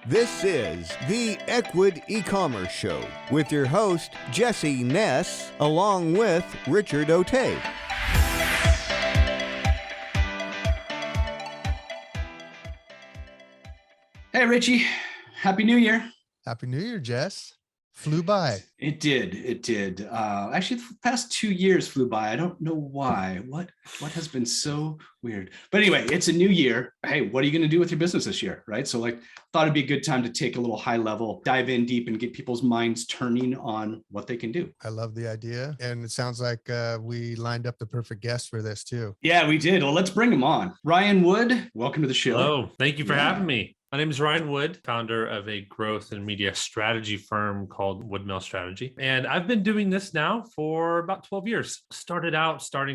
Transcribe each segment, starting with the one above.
This is the Ecwid Ecommerce Show with your host, Jesse Ness, along with Richard O'Tay. Hey, Richie. Happy New Year. Happy New Year, Jess. Flew by. It did. Actually, the past 2 years flew by. I don't know why. What has been so weird? But anyway, it's a new year. Hey, what are you going to do with your business this year, right? So thought it'd be a good time to take a little high level, dive in deep and get people's minds turning on what they can do. I love the idea. And it sounds like we lined up the perfect guest for this too. Yeah, we did. Well, let's bring him on. Ryan Wood, welcome to the show. Hello. Thank you for having me. My name is Ryan Wood, founder of a growth and media strategy firm called Woodmill Strategy. And I've been doing this now for about 12 years. Starting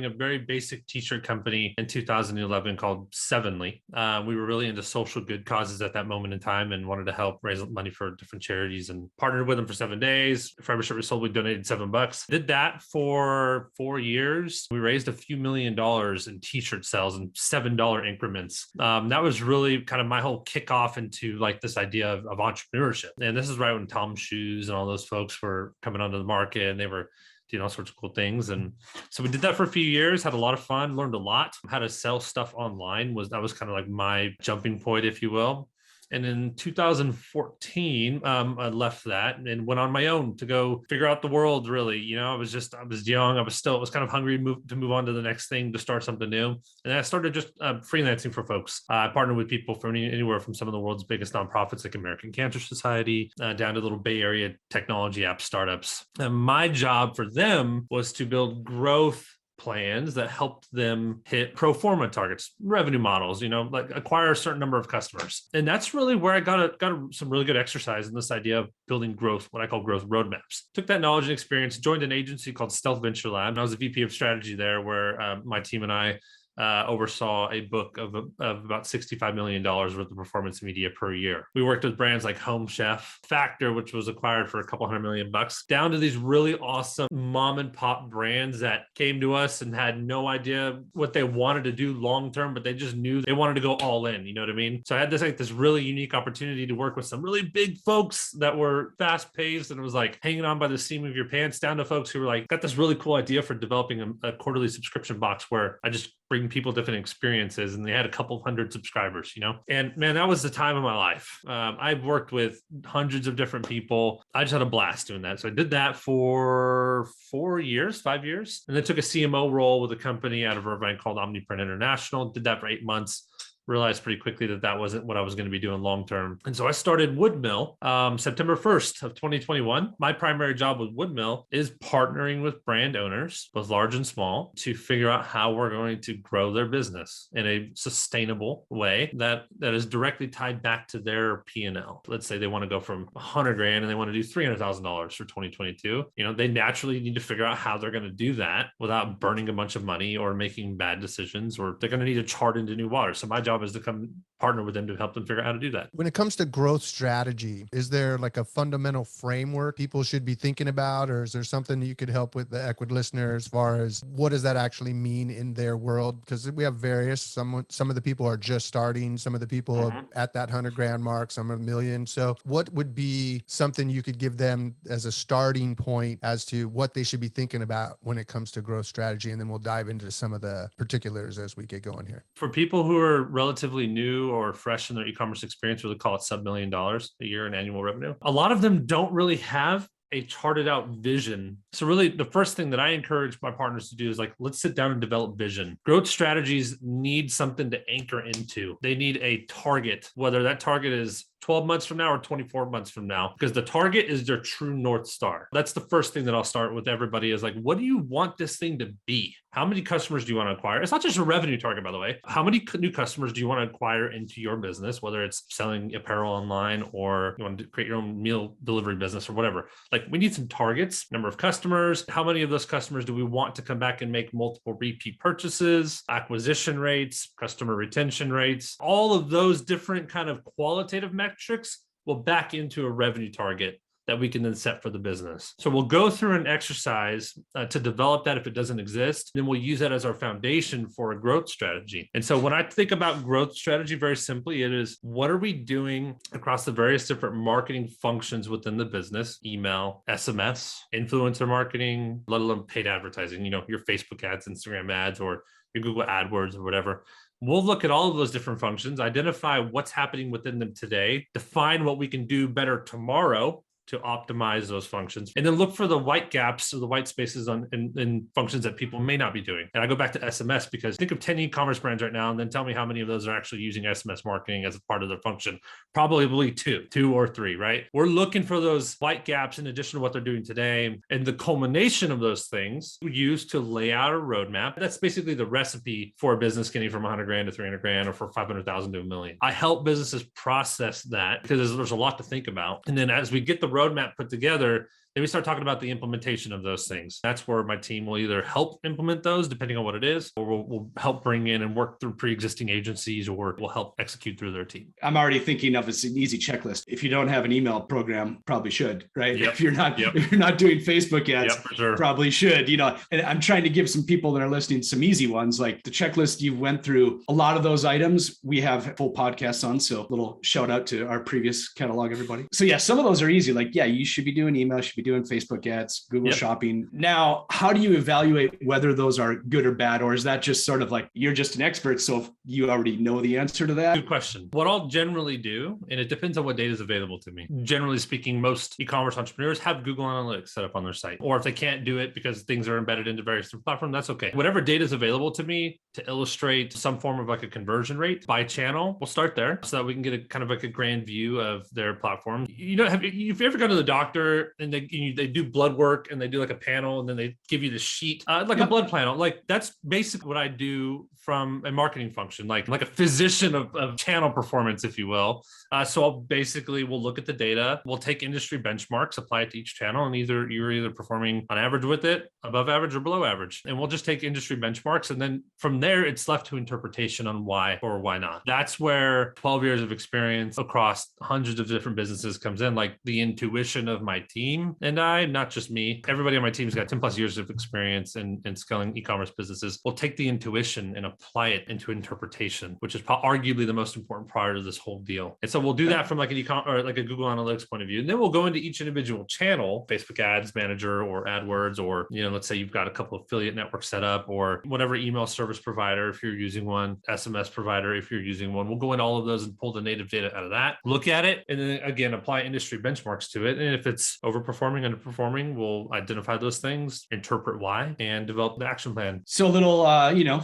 a very basic t-shirt company in 2011 called Sevenly. We were really into social good causes at that moment in time and wanted to help raise money for different charities and partnered with them for 7 days. For every shirt we sold, we donated $7. Did that for 4 years. We raised a few $1 million in t-shirt sales in $7 increments. That was really kind of my whole kickoff into like this idea of entrepreneurship. And this is right when Tom's Shoes and all those folks were coming onto the market and they were doing all sorts of cool things. And so we did that for a few years, had a lot of fun, learned a lot. How to sell stuff online was kind of like my jumping point, if you will. And in 2014, I left that and went on my own to go figure out the world, really. You know, I was young. I was kind of hungry to move on to the next thing, to start something new. And I started just freelancing for folks. I partnered with people from anywhere from some of the world's biggest nonprofits like American Cancer Society down to little Bay Area technology app startups. And my job for them was to build growth plans that helped them hit pro forma targets, revenue models, like acquire a certain number of customers. And that's really where I got some really good exercise in this idea of building growth, what I call growth roadmaps. Took that knowledge and experience, joined an agency called Stealth Venture Lab. And I was a VP of strategy there where my team and I oversaw a book of about $65 million worth of performance media per year. We worked with brands like Home Chef, Factor, which was acquired for a couple $100 million, down to these really awesome mom and pop brands that came to us and had no idea what they wanted to do long term, but they just knew they wanted to go all in. You know what I mean? So I had this really unique opportunity to work with some really big folks that were fast paced, and it was like hanging on by the seam of your pants, down to folks who were like, got this really cool idea for developing a quarterly subscription box where I just bring people different experiences, and they had a couple hundred subscribers, and man, that was the time of my life. I've worked with hundreds of different people. I just had a blast doing that. So I did that for 5 years, and then took a CMO role with a company out of Irvine called Omniprint International. Did that for 8 months. Realized pretty quickly that wasn't what I was going to be doing long term. And so I started Woodmill September 1st of 2021. My primary job with Woodmill is partnering with brand owners, both large and small, to figure out how we're going to grow their business in a sustainable way that is directly tied back to their P&L. Let's say they want to go from $100,000 and they want to do $300,000 for 2022. They naturally need to figure out how they're going to do that without burning a bunch of money or making bad decisions, or they're going to need to chart into new water. So my job is to come partner with them to help them figure out how to do that. When it comes to growth strategy, is there like a fundamental framework people should be thinking about, or is there something you could help with the Ecwid listener as far as what does that actually mean in their world? Because we have various, some of the people are just starting, some of the people are at that $100,000 mark, some are $1 million. So what would be something you could give them as a starting point as to what they should be thinking about when it comes to growth strategy? And then we'll dive into some of the particulars as we get going here. For people who are relatively new or fresh in their e-commerce experience, we would call it sub $1 million a year in annual revenue. A lot of them don't really have a charted out vision. So really the first thing that I encourage my partners to do is let's sit down and develop vision. Growth strategies need something to anchor into. They need a target, whether that target is 12 months from now or 24 months from now, because the target is their true North Star. That's the first thing that I'll start with everybody is what do you want this thing to be? How many customers do you want to acquire? It's not just a revenue target, by the way. How many new customers do you want to acquire into your business, whether it's selling apparel online or you want to create your own meal delivery business or whatever? We need some targets, number of customers. How many of those customers do we want to come back and make multiple repeat purchases, acquisition rates, customer retention rates, all of those different kind of qualitative metrics will back into a revenue target that we can then set for the business. So we'll go through an exercise to develop that if it doesn't exist. Then we'll use that as our foundation for a growth strategy. And so when I think about growth strategy, very simply, it is what are we doing across the various different marketing functions within the business, email, SMS, influencer marketing, let alone paid advertising, your Facebook ads, Instagram ads, or your Google AdWords or whatever. We'll look at all of those different functions, identify what's happening within them today, define what we can do better tomorrow to optimize those functions, and then look for the white gaps or the white spaces in functions that people may not be doing. And I go back to SMS because think of 10 e-commerce brands right now and then tell me how many of those are actually using SMS marketing as a part of their function. Probably two or three, right? We're looking for those white gaps in addition to what they're doing today. And the culmination of those things we use to lay out a roadmap. That's basically the recipe for a business getting from 100 grand to 300 grand or for 500,000 to $1 million. I help businesses process that because there's a lot to think about. And then as we get the roadmap put together, then we start talking about the implementation of those things. That's where my team will either help implement those, depending on what it is, or we'll help bring in and work through pre-existing agencies, or we'll help execute through their team. I'm already thinking of it's an easy checklist. If you don't have an email program, probably should, right? Yep. If you're not doing Facebook ads, for sure. Probably should. And I'm trying to give some people that are listening some easy ones, like the checklist you went through. A lot of those items we have full podcasts on. So a little shout out to our previous catalog, everybody. So yeah, some of those are easy. Like, yeah, you should be doing email, you should be doing Facebook ads, Google Shopping. Now, how do you evaluate whether those are good or bad? Or is that just sort of like, you're just an expert, so if you already know the answer to that? Good question. What I'll generally do, and it depends on what data is available to me. Generally speaking, most e-commerce entrepreneurs have Google Analytics set up on their site. Or if they can't do it because things are embedded into various different platforms, that's okay. Whatever data is available to me to illustrate some form of like a conversion rate by channel, we'll start there so that we can get a kind of like a grand view of their platform. Have you ever gone to the doctor and they do blood work and they do like a panel and then they give you the sheet, like a blood panel? Like that's basically what I do from a marketing function, like a physician of channel performance, if you will. So we'll look at the data, we'll take industry benchmarks, apply it to each channel, and you're either performing on average with it, above average, or below average. And we'll just take industry benchmarks, and then from there, it's left to interpretation on why or why not. That's where 12 years of experience across hundreds of different businesses comes in, like the intuition of my team and I, not just me. Everybody on my team's got 10 plus years of experience in scaling e-commerce businesses. We'll take the intuition and apply it into interpretation, which is arguably the most important part of this whole deal. And so we'll do that from like an or like a Google Analytics point of view. And then we'll go into each individual channel, Facebook Ads Manager or AdWords, or, let's say you've got a couple of affiliate networks set up, or whatever email service provider, if you're using one, SMS provider, if you're using one. We'll go into all of those and pull the native data out of that, look at it, and then again, apply industry benchmarks to it. And if it's overperforming, underperforming, we'll identify those things, interpret why, and develop the action plan. So a little,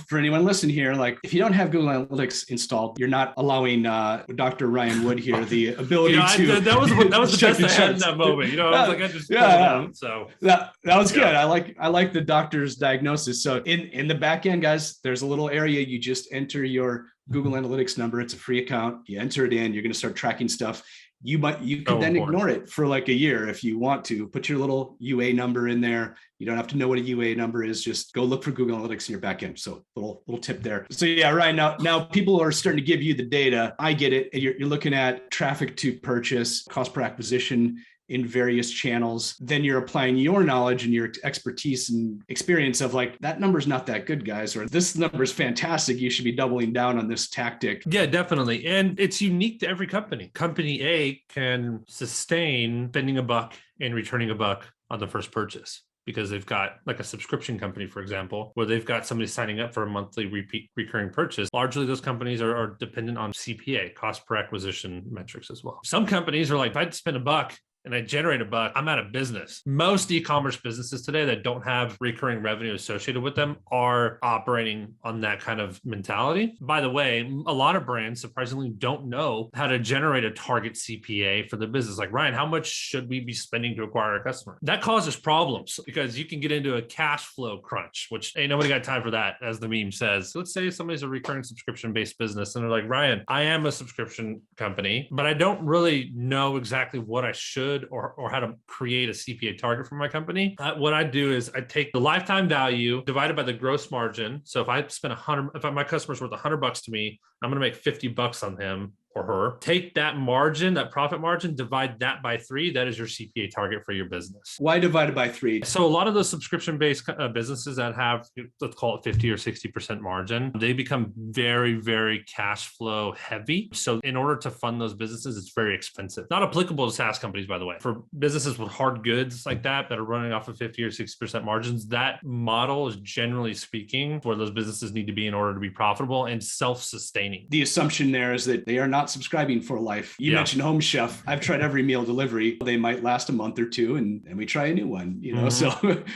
for anyone listening here, like if you don't have Google Analytics installed, you're not allowing Dr. Ryan Wood here the ability to. That was the best I had in that moment. I was like, I just pulled it out. So that was good. I like the doctor's diagnosis. So in the back end, guys, there's a little area you just enter your Google Analytics number. It's a free account. You enter it in. You're going to start tracking stuff. You can then ignore it for like a year if you want to. Put your little UA number in there. You don't have to know what a UA number is. Just go look for Google Analytics in your backend. So little tip there. So yeah, Ryan, now people are starting to give you the data. I get it. You're looking at traffic to purchase, cost per acquisition in various channels. Then you're applying your knowledge and your expertise and experience of like, that number's not that good, guys, or this number's fantastic. You should be doubling down on this tactic. Yeah, definitely. And it's unique to every company. Company A can sustain spending $1 and returning $1 on the first purchase, because they've got like a subscription company, for example, where they've got somebody signing up for a monthly repeat recurring purchase. Largely, those companies are dependent on CPA, cost per acquisition metrics as well. Some companies are like, if I'd spend $1 and I generate $1, I'm out of business. Most e-commerce businesses today that don't have recurring revenue associated with them are operating on that kind of mentality. By the way, a lot of brands surprisingly don't know how to generate a target CPA for their business. Like, Ryan, how much should we be spending to acquire a customer? That causes problems because you can get into a cash flow crunch, which ain't nobody got time for that, as the meme says. So let's say somebody's a recurring subscription-based business and they're like, Ryan, I am a subscription company, but I don't really know exactly what I should or how to create a CPA target for my company. What I do is I take the lifetime value divided by the gross margin. So if I spend if my customer's worth $100 to me, I'm going to make $50 on him or her, take that margin, that profit margin, divide that by 3. That is your CPA target for your business. Why divided by 3? So a lot of those subscription-based businesses that have, let's call it 50 or 60% margin, they become very, very cash flow heavy. So in order to fund those businesses, it's very expensive. Not applicable to SaaS companies, by the way. For businesses with hard goods like that are running off of 50 or 60% margins, that model is generally speaking where those businesses need to be in order to be profitable and self-sustaining. The assumption there is that they are not subscribing for life. You mentioned Home Chef. I've tried every meal delivery. They might last a month or two and we try a new one, so.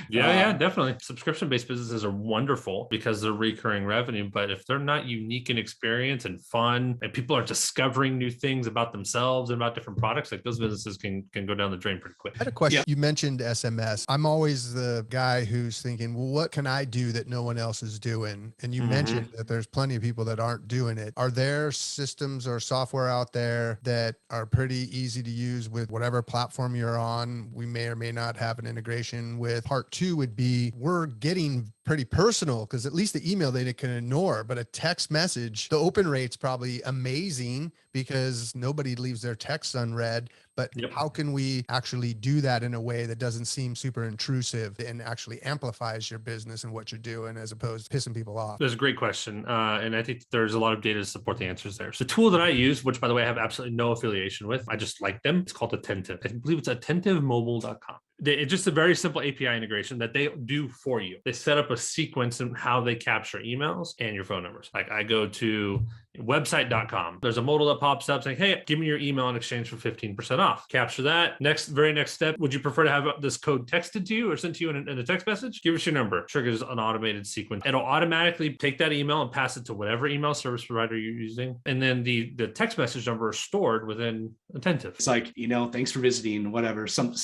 Yeah, definitely. Subscription-based businesses are wonderful because they're recurring revenue, but if they're not unique in experience and fun and people are discovering new things about themselves and about different products, like those businesses can go down the drain pretty quick. I had a question. You mentioned SMS. I'm always the guy who's thinking, well, what can I do that no one else is doing? And you mentioned that there's plenty of people that aren't doing it. Are there systems or software out there that are pretty easy to use with whatever platform you're on? We may or may not have an integration with. Part 2 would be, we're getting pretty personal because at least the email they can ignore, but a text message, the open rate's probably amazing because nobody leaves their texts unread. But how can we actually do that in a way that doesn't seem super intrusive and actually amplifies your business and what you're doing as opposed to pissing people off? That's a great question. And I think there's a lot of data to support the answers there. So the tool that I use, which by the way, I have absolutely no affiliation with, I just like them. It's called Attentive. I believe it's attentivemobile.com. It's just a very simple API integration that they do for you. They set up a sequence in how they capture emails and your phone numbers. Like I go to website.com. There's a modal that pops up saying, hey, give me your email in exchange for 15% off. Capture that. Very next step. Would you prefer to have this code texted to you or sent to you in a text message? Give us your number. Triggers an automated sequence. It'll automatically take that email and pass it to whatever email service provider you're using. And then the text message number is stored within Attentive. It's like, thanks for visiting, whatever, some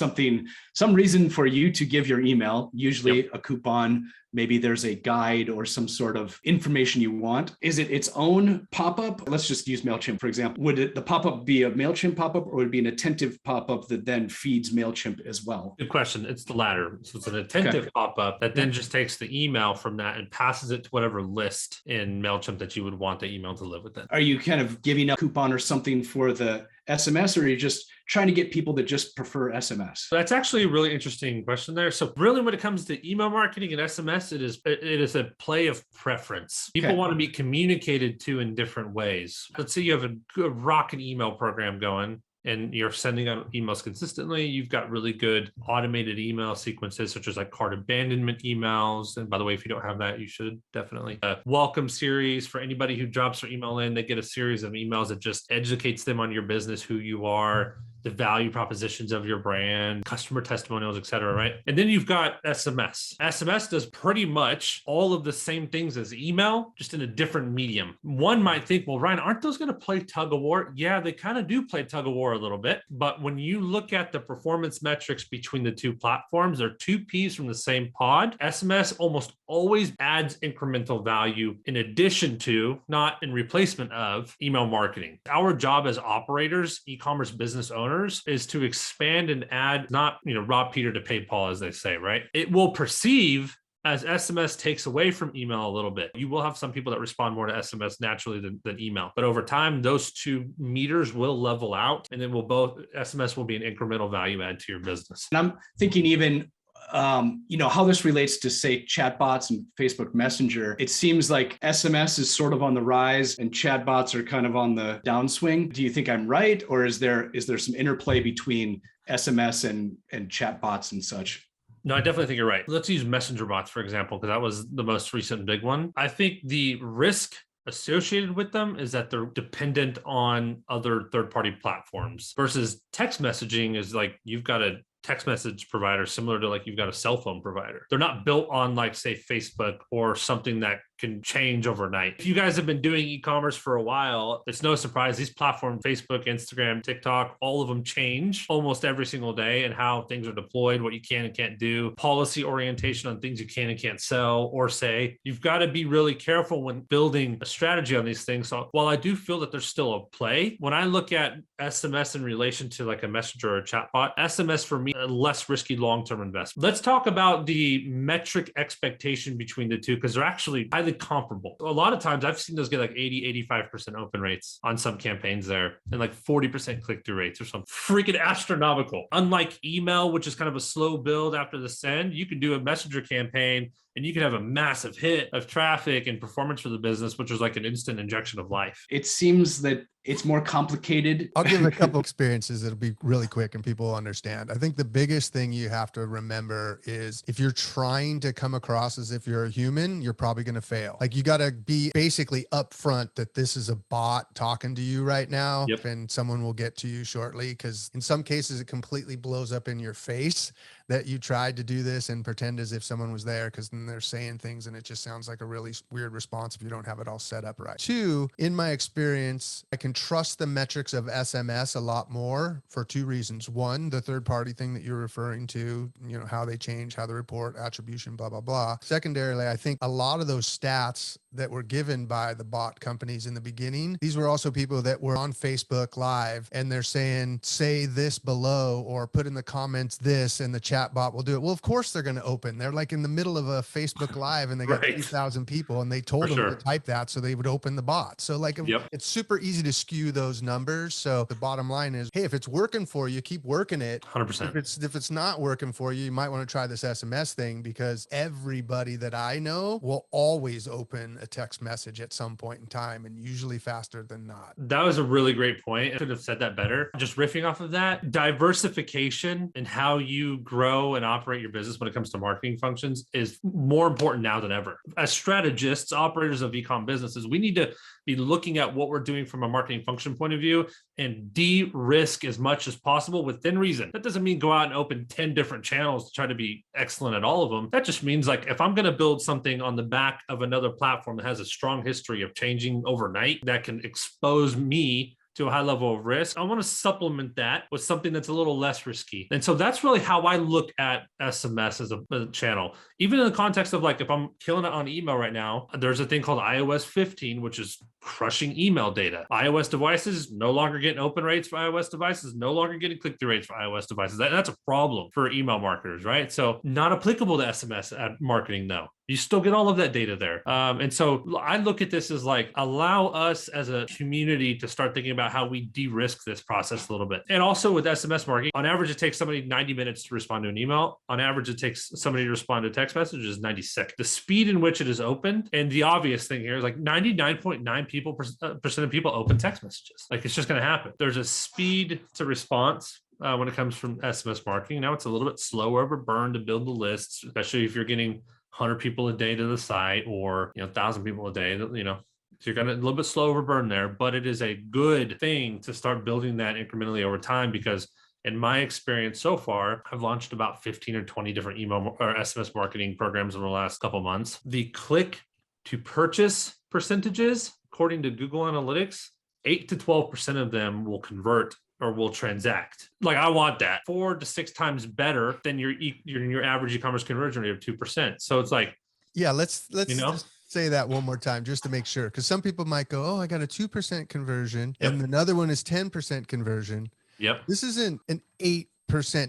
reason for you to give your email, usually a coupon, maybe there's a guide or some sort of information you want. Is it its own pop-up? Let's just use MailChimp, for example. Would the pop-up be a MailChimp pop-up or would it be an Attentive pop-up that then feeds MailChimp as well? Good question. It's the latter. So it's an Attentive pop-up that then just takes the email from that and passes it to whatever list in MailChimp that you would want the email to live within. Are you kind of giving a coupon or something for the SMS, or are you just trying to get people that just prefer SMS? That's actually a really interesting question there. So really when it comes to email marketing and SMS, it is a play of preference. People want to be communicated to in different ways. Let's say you have a good rocket email program going and you're sending out emails consistently. You've got really good automated email sequences, such as like cart abandonment emails. And by the way, if you don't have that, you should definitely. Welcome series for anybody who drops their email in, they get a series of emails that just educates them on your business, who you are, the value propositions of your brand, customer testimonials, et cetera, right? And then you've got SMS. SMS does pretty much all of the same things as email, just in a different medium. One might think, well, Ryan, aren't those going to play tug of war? Yeah, they kind of do play tug of war a little bit. But when you look at the performance metrics between the two platforms, they're two peas from the same pod. SMS almost always adds incremental value in addition to, not in replacement of, email marketing. Our job as operators, e-commerce business owners, is to expand and add, not, rob Peter to pay Paul, as they say, right? It will perceive as SMS takes away from email a little bit. You will have some people that respond more to SMS naturally than email. But over time, those two meters will level out, and then SMS will be an incremental value add to your business. And I'm thinking even how this relates to, say, chatbots and Facebook Messenger. It seems like SMS is sort of on the rise and chatbots are kind of on the downswing. Do you think I'm right? Or is there some interplay between SMS and chatbots and such? No, I definitely think you're right. Let's use Messenger bots, for example, because that was the most recent big one. I think the risk associated with them is that they're dependent on other third-party platforms versus text messaging is like you've got a text message provider similar to like you've got a cell phone provider. They're not built on like, say, Facebook or something that can change overnight. If you guys have been doing e-commerce for a while, it's no surprise these platforms, Facebook, Instagram, TikTok, all of them change almost every single day and how things are deployed, what you can and can't do, policy orientation on things you can and can't sell or say. You've got to be really careful when building a strategy on these things. So while I do feel that there's still a play, when I look at SMS in relation to like a messenger or a chatbot, SMS for me, a less risky long-term investment. Let's talk about the metric expectation between the two, because they're actually highly highly comparable. A lot of times I've seen those get like 80, 85% open rates on some campaigns there and like 40% click-through rates or something freaking astronomical. Unlike email, which is kind of a slow build after the send, you can do a messenger campaign and you can have a massive hit of traffic and performance for the business, which is like an instant injection of life. It seems that it's more complicated. I'll give a couple experiences that'll be really quick and people will understand. I think the biggest thing you have to remember is if you're trying to come across as if you're a human, you're probably going to fail. Like you got to be basically upfront that this is a bot talking to you right now. Yep. And someone will get to you shortly, because in some cases it completely blows up in your face that you tried to do this and pretend as if someone was there, because then they're saying things and it just sounds like a really weird response if you don't have it all set up right. Two, in my experience, I can trust the metrics of SMS a lot more for two reasons. One, the third party thing that you're referring to, you know, how they change, how they report, attribution, blah, blah, blah. Secondarily, I think a lot of those stats that were given by the bot companies in the beginning, these were also people that were on Facebook Live and they're saying, say this below or put in the comments this, and the chat bot will do it. Well, of course they're going to open. They're like in the middle of a Facebook Live and they got 3,000 people and they told them to type that so they would open the bot. So like it's super easy to skew those numbers. So the bottom line is, hey, if it's working for you, keep working it. 100%. If it's not working for you, you might want to try this SMS thing, because everybody that I know will always open a text message at some point in time, and usually faster than not. That was a really great point. I could have said that better. Just riffing off of that, diversification and how you grow and operate your business when it comes to marketing functions is more important now than ever. As strategists, operators of e-com businesses, we need to be looking at what we're doing from a marketing function point of view and de-risk as much as possible within reason. That doesn't mean go out and open 10 different channels to try to be excellent at all of them. That just means like if I'm going to build something on the back of another platform that has a strong history of changing overnight, that can expose me to a high level of risk, I want to supplement that with something that's a little less risky. And so that's really how I look at SMS as a channel. Even in the context of like, if I'm killing it on email right now, there's a thing called iOS 15, which is crushing email data. iOS devices no longer getting open rates for iOS devices, no longer getting click-through rates for iOS devices. That's a problem for email marketers, right? So not applicable to SMS ad marketing though. You still get all of that data there. And so I look at this as like, allow us as a community to start thinking about how we de-risk this process a little bit. And also with SMS marketing, on average, it takes somebody 90 minutes to respond to an email. On average, it takes somebody to respond to a text message is 96. The speed in which it is opened, and the obvious thing here is like 99.9% of people open text messages. Like it's just going to happen. There's a speed to response when it comes from SMS marketing. Now it's a little bit slower of a burn to build the lists, especially if you're getting 100 people a day to the site or 1,000 people a day, so you're going to a little bit slower burn there, but it is a good thing to start building that incrementally over time, because in my experience so far, I've launched about 15 or 20 different email or SMS marketing programs in the last couple of months. The click to purchase percentages, according to Google Analytics, 8 to 12% of them will convert or will transact. Like I want that 4 to 6 times better than your average e-commerce conversion rate of 2%. So it's like, yeah, let's just say that one more time just to make sure, because some people might go, oh, I got a 2% conversion, and another one is 10% conversion. Yep. This isn't an 8%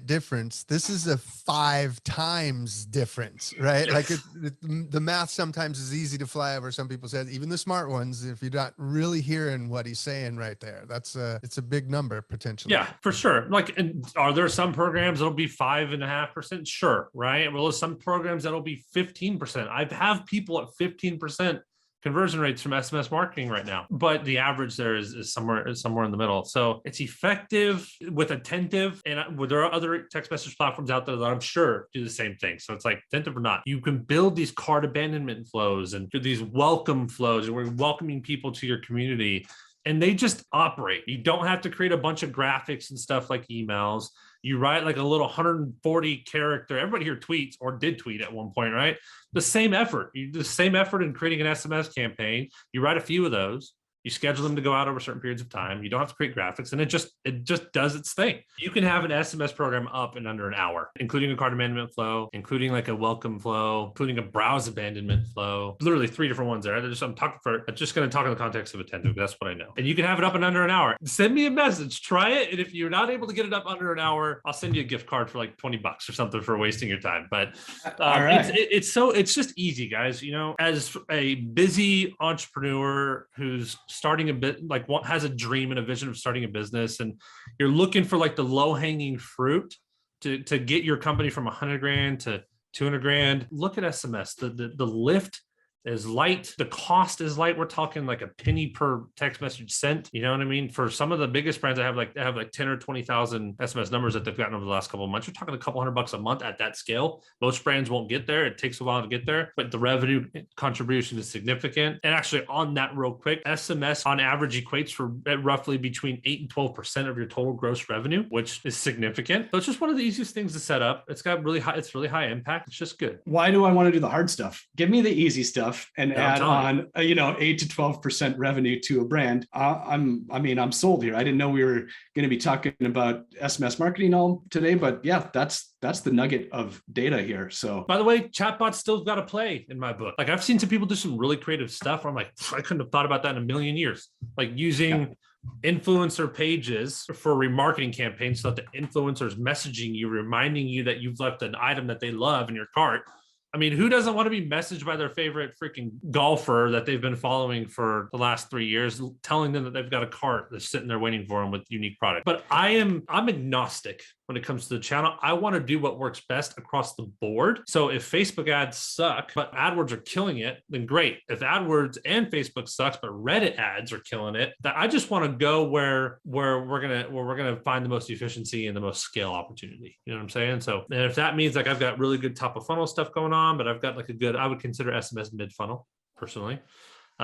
difference. This is a 5 times difference, right? Like the math sometimes is easy to fly over. Some people said, even the smart ones, if you're not really hearing what he's saying right there, it's a big number potentially. Yeah, for sure. Like, and are there some programs that'll be 5.5%? Sure. Right. Well, there's some programs that'll be 15%. I have people at 15% conversion rates from SMS marketing right now, but the average there is somewhere in the middle. So it's effective with attentive, and there are other text message platforms out there that I'm sure do the same thing. So it's like attentive or not, you can build these cart abandonment flows and these welcome flows, and we're welcoming people to your community, and they just operate. You don't have to create a bunch of graphics and stuff like emails. You write like a little 140 character, everybody here tweets or did tweet at one point, right? The same effort in creating an SMS campaign. You write a few of those, You schedule them to go out over certain periods of time. You don't have to create graphics, and it just does its thing. You can have an SMS program up in under an hour, including a cart abandonment flow, including like a welcome flow, including a browse abandonment flow. Literally 3 different ones there. I'm just going to talk in the context of attentive. That's what I know. And you can have it up in under an hour. Send me a message. Try it. And if you're not able to get it up under an hour, I'll send you a gift card for like $20 or something for wasting your time. But right. it's just easy, guys. You know, as a busy entrepreneur who's starting a bit, like has a dream and a vision of starting a business, and you're looking for like the low-hanging fruit to get your company from 100 grand to 200 grand, look at SMS. The lift is light. The cost is light. We're talking like a penny per text message sent. You know what I mean? For some of the biggest brands, they have like 10 or 20,000 SMS numbers that they've gotten over the last couple of months. You're talking a couple $100 a month at that scale. Most brands won't get there. It takes a while to get there, but the revenue contribution is significant. And actually on that real quick, SMS on average equates for roughly between 8 and 12% of your total gross revenue, which is significant. So it's just one of the easiest things to set up. It's really high impact. It's just good. Why do I want to do the hard stuff? Give me the easy stuff and add on, 8 to 12% revenue to a brand. I'm sold here. I didn't know we were going to be talking about SMS marketing all today, but yeah, that's the nugget of data here. So by the way, chatbots still got to play in my book. Like I've seen some people do some really creative stuff where I'm like, I couldn't have thought about that in a million years. Like using influencer pages for remarketing campaigns so that the influencer is messaging you, reminding you that you've left an item that they love in your cart. I mean, who doesn't want to be messaged by their favorite freaking golfer that they've been following for the last 3 years, telling them that they've got a cart that's sitting there waiting for them with unique product? But I'm agnostic when it comes to the channel. I want to do what works best across the board. So if Facebook ads suck, but AdWords are killing it, then great. If AdWords and Facebook sucks, but Reddit ads are killing it, that I just want to go where we're gonna find the most efficiency and the most scale opportunity. You know what I'm saying? So, and if that means like I've got really good top of funnel stuff going on, but I've got like I would consider SMS mid funnel personally.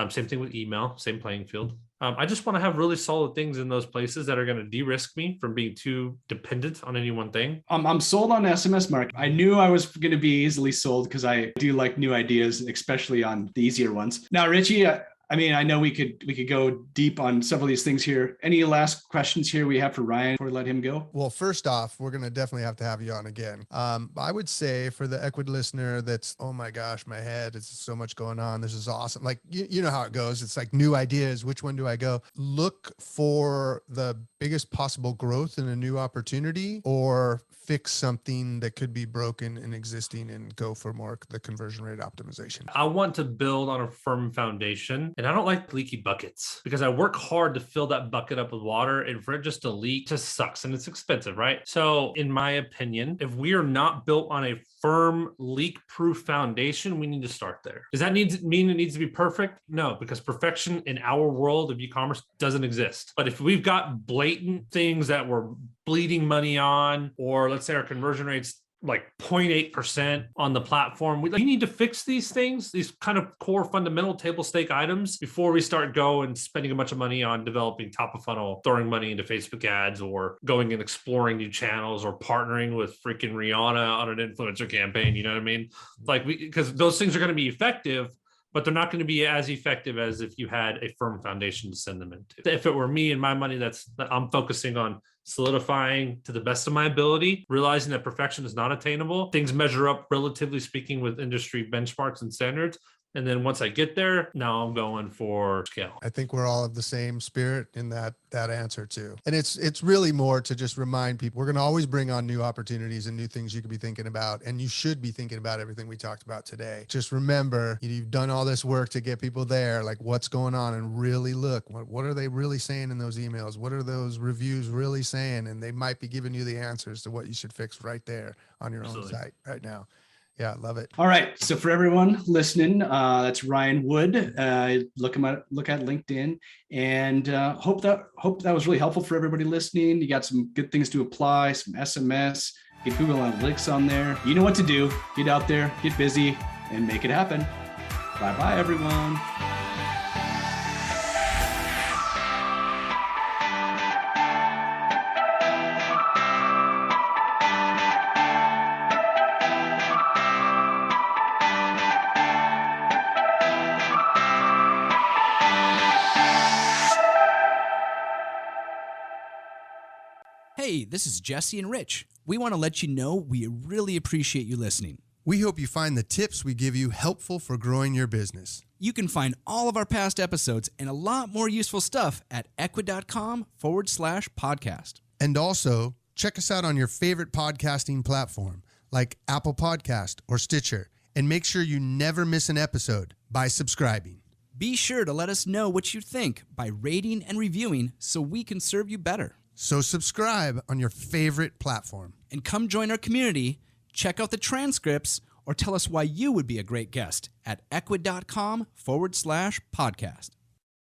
Same thing with email, same playing field. I just want to have really solid things in those places that are going to de-risk me from being too dependent on any one thing. I'm sold on SMS marketing. I knew I was going to be easily sold because I do like new ideas, especially on the easier ones. Now, RichE, I know we could go deep on several of these things here. Any last questions here we have for Ryan before we let him go? Well, first off, we're going to definitely have to have you on again. I would say for the Ecwid listener that's, oh my gosh, my head, it's so much going on. This is awesome. Like, you know how it goes. It's like new ideas. Which one do I go? Look for the biggest possible growth in a new opportunity, or fix something that could be broken and existing and go for more the conversion rate optimization. I want to build on a firm foundation, and I don't like leaky buckets because I work hard to fill that bucket up with water, and for it just to leak just sucks, and it's expensive, right? So in my opinion, if we are not built on a firm leak-proof foundation, we need to start there. Does that mean it needs to be perfect? No, because perfection in our world of e-commerce doesn't exist. But if we've got blatant things that we're bleeding money on, or let's say our conversion rate's like 0.8% on the platform, we need to fix these things, these kind of core fundamental table stake items, before we start going spending a bunch of money on developing top of funnel, throwing money into Facebook ads, or going and exploring new channels, or partnering with freaking Rihanna on an influencer campaign. You know what I mean? Like, because those things are going to be effective, but they're not going to be as effective as if you had a firm foundation to send them into. If it were me and my money, I'm focusing on solidifying to the best of my ability, realizing that perfection is not attainable. Things measure up, relatively speaking, with industry benchmarks and standards. And then once I get there, now I'm going for scale. I think we're all of the same spirit in that answer too. And it's really more to just remind people, we're going to always bring on new opportunities and new things you could be thinking about. And you should be thinking about everything we talked about today. Just remember, you've done all this work to get people there, like what's going on, and really look, what are they really saying in those emails? What are those reviews really saying? And they might be giving you the answers to what you should fix right there on your own site right now. Yeah, love it. All right. So for everyone listening, that's Ryan Wood. Look at LinkedIn, and hope that was really helpful for everybody listening. You got some good things to apply, some SMS, get Google Analytics on there. You know what to do. Get out there, get busy, and make it happen. Bye-bye, everyone. Hey, this is Jesse and RichE. We want to let you know we really appreciate you listening. We hope you find the tips we give you helpful for growing your business. You can find all of our past episodes and a lot more useful stuff at ecwid.com/podcast. And also, check us out on your favorite podcasting platform like Apple Podcast or Stitcher. And make sure you never miss an episode by subscribing. Be sure to let us know what you think by rating and reviewing so we can serve you better. So subscribe on your favorite platform. And come join our community, check out the transcripts, or tell us why you would be a great guest at ecwid.com/podcast.